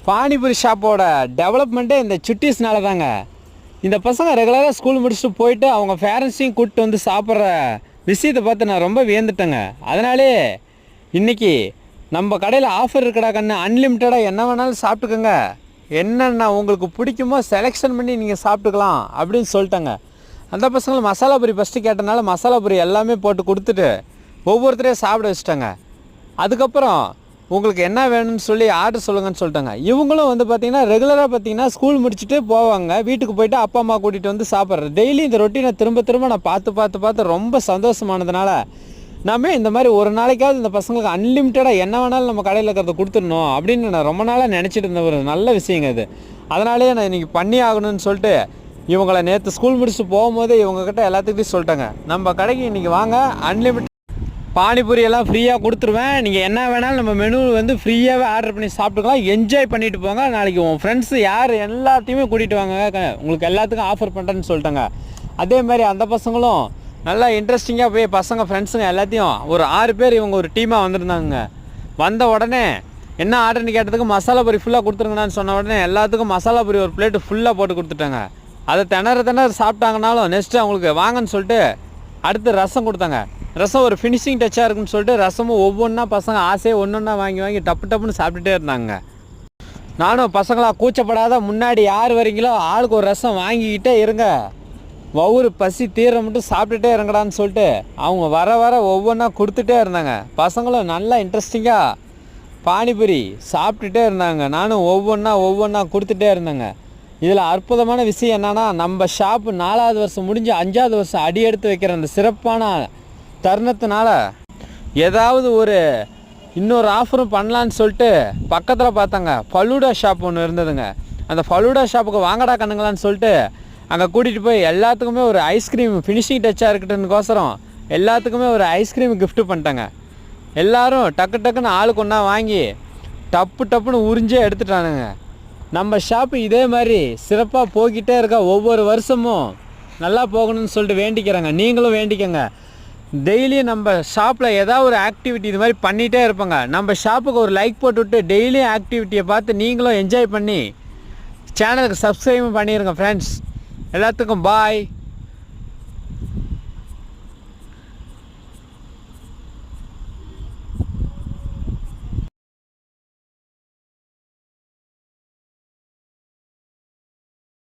பானிபூரி ஷாப்போட டெவலப்மெண்ட்டே இந்த சுட்டீஸ்னால தாங்க. இந்த பசங்க ரெகுலராக ஸ்கூல் முடிச்சுட்டு போயிட்டு அவங்க பேரண்ட்ஸையும் கூப்பிட்டு வந்து சாப்பிட்ற விஷயத்தை பார்த்து நான் ரொம்ப வியந்துட்டேங்க. அதனாலே இன்றைக்கி நம்ம கடையில் ஆஃபர் இருக்கடா கண்ணு, அன்லிமிட்டடாக என்ன வேணாலும் சாப்பிட்டுக்கோங்க, என்னென்ன உங்களுக்கு பிடிக்குமோ செலெக்ஷன் பண்ணி நீங்கள் சாப்பிட்டுக்கலாம் அப்படின்னு சொல்லிட்டாங்க. அந்த பசங்களும் மசாலா பூரி ஃபஸ்ட்டு கேட்டனால மசாலா பூரி எல்லாமே போட்டு கொடுத்துட்டு ஒவ்வொருத்தரையும் சாப்பிட வச்சுட்டாங்க. அதுக்கப்புறம் உங்களுக்கு என்ன வேணும்னு சொல்லி ஆர்டர் சொல்லுங்கன்னு சொல்லிட்டாங்க. இவங்களும் வந்து பார்த்திங்கன்னா ரெகுலராக பார்த்திங்கன்னா ஸ்கூல் முடிச்சுட்டு போவாங்க, வீட்டுக்கு போய்ட்டு அப்பா அம்மா கூட்டிகிட்டு வந்து சாப்பிட்றது. டெய்லி இந்த ரொட்டீனை திரும்ப திரும்ப நான் பார்த்து ரொம்ப சந்தோஷமானதுனால நம்ம இந்த மாதிரி ஒரு நாளைக்காவது இந்த பசங்களுக்கு அன்லிமிட்டடாக என்ன வேணாலும் நம்ம கடையில் இருக்கிறத கொடுத்துடணும் அப்படின்னு நான் ரொம்ப நாளாக நினச்சிட்டு இருந்த ஒரு நல்ல விஷயங்க இது. அதனாலேயே நான் இன்றைக்கி பண்ணி ஆகணும்னு சொல்லிட்டு இவங்களை நேற்று ஸ்கூல் முடிச்சுட்டு போகும்போது இவங்கக்கிட்ட எல்லாத்துக்கிட்டையும் சொல்லிட்டாங்க, நம்ம கடைக்கு இன்றைக்கி வாங்க, அன்லிமிட்டட் பானிபூரி எல்லாம் ஃப்ரீயாக கொடுத்துருவேன், நீங்கள் என்ன வேணாலும் நம்ம மெனு வந்து ஃப்ரீயாகவே ஆர்டர் பண்ணி சாப்பிட்டுக்கலாம், என்ஜாய் பண்ணிவிட்டு போங்க, நாளைக்கு உன் ஃப்ரெண்ட்ஸு யார் எல்லாத்தையுமே கூட்டிகிட்டு வாங்க, உங்களுக்கு எல்லாத்துக்கும் ஆஃபர் பண்ணுறேன்னு சொல்லிட்டாங்க. அதே மாதிரி அந்த பசங்களும் நல்லா இன்ட்ரெஸ்டிங்காக போய் பசங்க ஃப்ரெண்ட்ஸுங்க எல்லாத்தையும் ஒரு 6 பேர் இவங்க ஒரு டீமாக வந்திருந்தாங்க. வந்த உடனே என்ன ஆர்டர்னு கேட்டதுக்கு மசாலா பூரி ஃபுல்லாக கொடுத்துருங்கண்ணான்னு சொன்ன உடனே எல்லாத்துக்கும் மசாலா பூரி ஒரு பிளேட்டு ஃபுல்லாக போட்டு கொடுத்துட்டாங்க. அதை திணற சாப்பிட்டாங்கனாலும் நெக்ஸ்ட்டு அவங்களுக்கு வாங்கன்னு சொல்லிட்டு அடுத்து ரசம் கொடுத்தாங்க. ரசம் ஒரு ஃபினிஷிங் டச்சாக இருக்குன்னு சொல்லிட்டு ரசமும் ஒவ்வொன்றா பசங்க ஆசையாக ஒன்றா வாங்கி டப்புன்னு சாப்பிட்டுட்டே இருந்தாங்க. நானும் பசங்களாக கூச்சப்படாத முன்னாடி யார் வரீங்களோ ஆளுக்கு ஒரு ரசம் வாங்கிக்கிட்டே இருங்க, ஒவ்வொரு பசி தீர மட்டும் சாப்பிட்டுட்டே இருங்கடான்னு சொல்லிட்டு அவங்க வர ஒவ்வொன்றா கொடுத்துட்டே இருந்தாங்க. பசங்களும் நல்லா இன்ட்ரெஸ்டிங்காக பானிபூரி சாப்பிட்டுட்டே இருந்தாங்க. நானும் ஒவ்வொன்றா கொடுத்துட்டே இருந்தாங்க. இதில் அற்புதமான விஷயம் என்னென்னா, நம்ம ஷாப்பு 4வது வருஷம் முடிஞ்சு 5வது வருஷம் அடி எடுத்து வைக்கிற அந்த சிறப்பான தருணத்தினால ஏதாவது ஒரு இன்னொரு ஆஃபரும் பண்ணலான்னு சொல்லிட்டு பக்கத்தில் பார்த்தாங்க, ஃபலூடா ஷாப் ஒன்று இருந்ததுங்க. அந்த ஃபலூடா ஷாப்புக்கு வாங்கடா கண்ணுங்களான்னு சொல்லிட்டு அங்கே கூட்டிகிட்டு போய் எல்லாத்துக்குமே ஒரு ஐஸ்கிரீம் ஃபினிஷிங் டச்சாக இருக்கட்டும்னுக்கோசரம் எல்லாத்துக்குமே ஒரு ஐஸ்கிரீம் கிஃப்ட்டு பண்ணிட்டாங்க. எல்லோரும் டக்குன்னு ஆளுக்கு ஒன்றா வாங்கி டப்புன்னு உறிஞ்சே எடுத்துட்டானுங்க. நம்ம ஷாப்பு இதே மாதிரி சிறப்பாக போய்கிட்டே இருக்க, ஒவ்வொரு வருஷமும் நல்லா போகணும்னு சொல்லிட்டு வேண்டிக்கிறாங்க. நீங்களும் வேண்டிக்கங்க. டெய்லியும் நம்ம ஷாப்பில் ஏதாவது ஒரு ஆக்டிவிட்டி இது மாதிரி பண்ணிகிட்டே இருப்பாங்க. நம்ம ஷாப்புக்கு ஒரு லைக் போட்டுவிட்டு டெய்லியும் ஆக்டிவிட்டியை பார்த்து நீங்களும் என்ஜாய் பண்ணி சேனலுக்கு சப்ஸ்கிரைபும் பண்ணிடுங்க ஃப்ரெண்ட்ஸ். எல்லாத்துக்கும் பாய்.